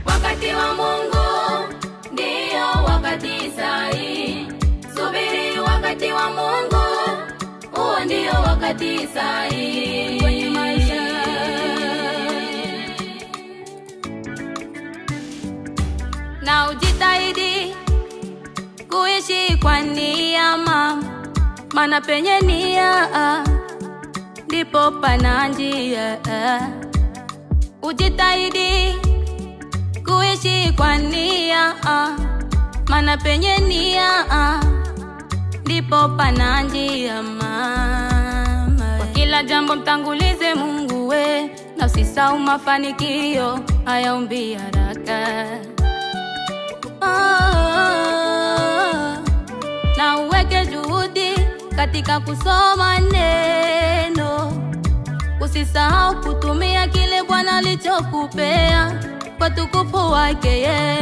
Wakati wa Mungu ndio wakati sahihi. Subiri wakati wa Mungu, huo ndio wakati sahihi kwenye maisha. Na ujitahidi kuishi kwa nia mama, maana penye nia ndipo pana njia. Ujitahidi kuishi kwa nia, maana penye nia ndipo pana njia mama. Kwa kila jambo mtangulize Mungu we, na usisahau mafanikio hayaombi haraka. Na uweke juhudi katika kusoma neno, usisahau kutumia kile Bwana alichokupea kwa tukufu wake yeye.